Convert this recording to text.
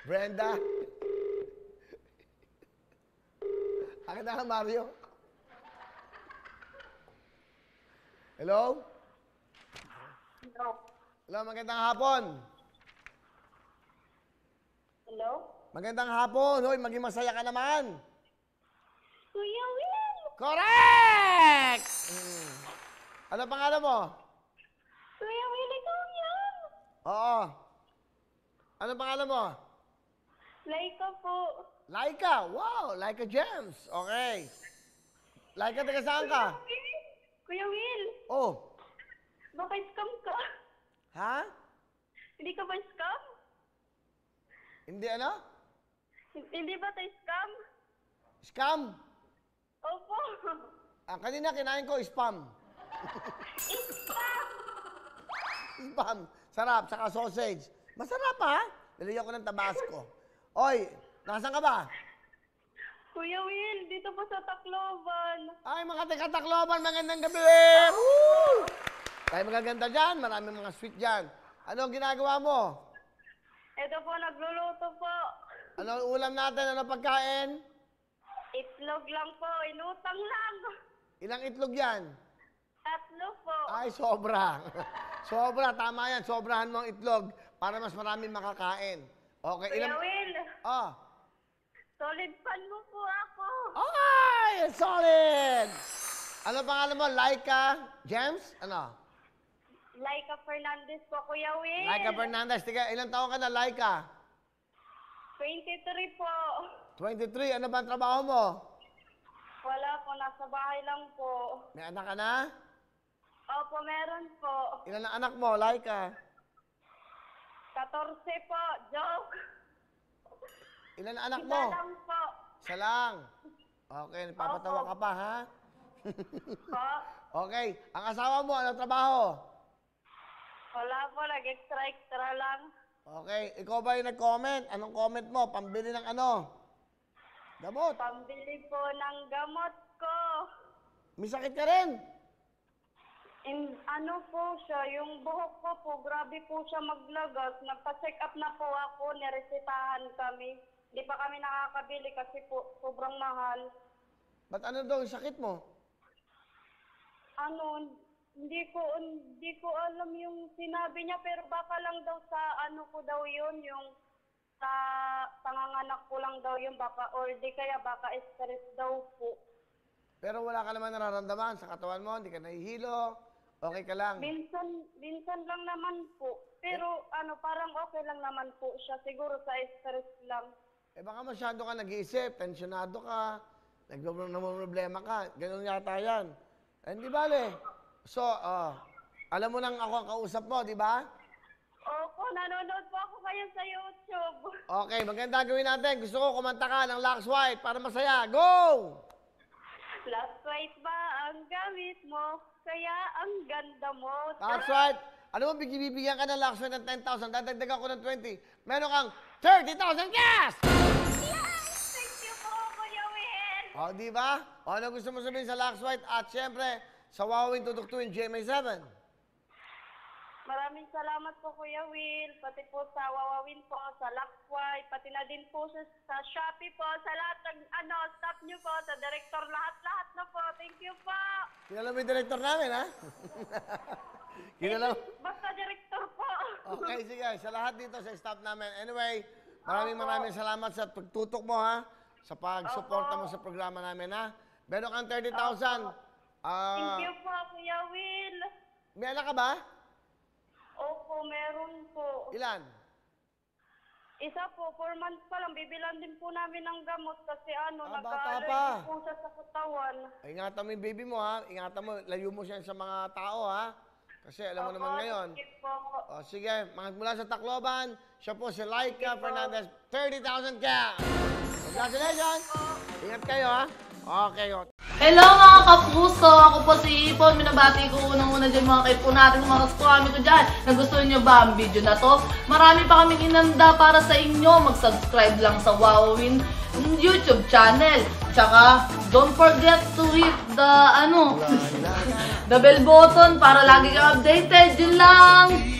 Brenda. Akin na Mario. Hello? Hello. Hello, magandang hapon. Hello? Magandang hapon. Hoy, maging masaya ka naman. Kuya Will! Correct! Ano pangalan mo? Kuya Will, ikaw yan! Oo. Ano pangalan mo? Laika po. Laika. Wow, Laika Gems. Okay. Laika, taga saan ka? Kuya Will, Oh. baka scam ka. Ha? Hindi ka ba scam? Hindi ano? Hindi ba tayo scam? Scam? Opo. Kanina kinain ko, spam. Spam. Sarap, saka sausage. Masarap ha? Nilagyan ko ng tabasco. Oy, nasan ka ba? Kuya Will, dito po sa Tacloban. Ay, mga taga-Tacloban, magandang gabi! Woo! Tayo magaganda dyan, maraming mga sweet dyan. Ano ang ginagawa mo? Ito po, nagluluto po. Ano ang ulam natin? Ano pagkain? Itlog lang po, inutang lang. Ilang itlog yan? 3 po. Ay, sobra. Sobra, tama yan. Sobrahan mo ang itlog para mas maraming makakain. Okay, Kuya Will, Oh. solid fan mo po ako. Okay! Solid! Ano pangalan mo? Laika Gems? Ano? Laika Fernandez po, Kuya Will. Laika Fernandez. Tiga, ilang taon ka na, Laika? 23 po. 23. Ano ba ang trabaho mo? Wala po, nasa bahay lang po. May anak ka na? Opo, meron po. Ilan ang anak mo, Laika? 14 po, joke. Ilan ang anak Isa mo? lang po. Isa lang. Okay, nagpapatawa ka pa, ha? Po. Okay. Ang asawa mo, anong trabaho? Wala po, nag-extra lang. Okay. Ikaw ba yung nag-comment? Anong comment mo? Pambili ng ano? Gamot. Pambili po ng gamot ko. May sakit ka rin. Ano po siya, yung buhok ko po, grabe po siya maglagas. Nagpa-check up na po ako, niresetahan kami. Hindi pa kami nakakabili kasi po sobrang mahal. Ba't ano daw yung sakit mo? Ano, hindi ko alam yung sinabi niya, pero baka lang daw sa ano ko daw yun, yung sa panganganak ko lang daw yun, baka, or di kaya baka stress daw po. Pero wala ka naman nararamdaman sa katawan mo, hindi ka nahihilo, okay ka lang. Minsan lang naman po. Pero ano, parang okay lang naman po siya. Siguro sa stress lang. Eh baka masyado ka nag-iisip, tensyonado ka, problema ka, ganun yata yan. Eh, hindi bale. So, alam mo nang ako ang kausap mo, di ba? Opo, nanonood po ako kayo sa YouTube. Okay, maganda gawin natin. Gusto ko kumanta ka ng Lux White para masaya. Go! Last white ba ang gamit mo? Kaya ang ganda mo. That's right. Ano mo, bibigyan ka ng Lux White ng 10,000, dadagdagan ko ng 20. Meron kang 30,000 cash! Yes! Thank you po, Kuya Will. O, di ba? O, ano gusto mo sabihin sa Lux White? At syempre, sa Wawawin Tutuktuin GMA7. Maraming salamat po, Kuya Will. Pati po sa Wawawin po, sa Lakway, pati na din po sa Shopee po, sa lahat ng staff nyo po, sa director, lahat-lahat na po. Thank you po. Kilala mo yung director namin, ha? Kilala mo? Basta director po. Okay, sige. Sa lahat dito, sa staff namin. Anyway, maraming salamat sa pagtutok mo, ha? Sa pagsuporta mo sa programa namin, ha? Meron kang 30,000. Thank you po, Kuya Will. May anak ka ba? Opo, meron po. Ilan? Isa po, 4 months pa lang. Bibilan din po namin ng gamot kasi bata nag-allergy pa. po siya sa katawan. Ingatan mo yung baby mo, ha? Ingatan mo, layo mo siya sa mga tao, ha? Kasi alam mo naman ngayon. Sige po. O, sige, mula sa Tacloban, siya po si Laika Fernandez, 30,000 cash! Congratulations! Ingat kayo, ha? Okay, o. Hello mga kapuso! Ako po si Ipon. Minabati ko unang-una dyan mga kaipo natin, mga kaskwami ko dyan. Nagustuhan nyo ba ang video na to? Marami pa kaming inanda para sa inyo. Mag-subscribe lang sa Wawawin YouTube channel. Tsaka, don't forget to hit the, the bell button para lagi kang updated. Yun lang!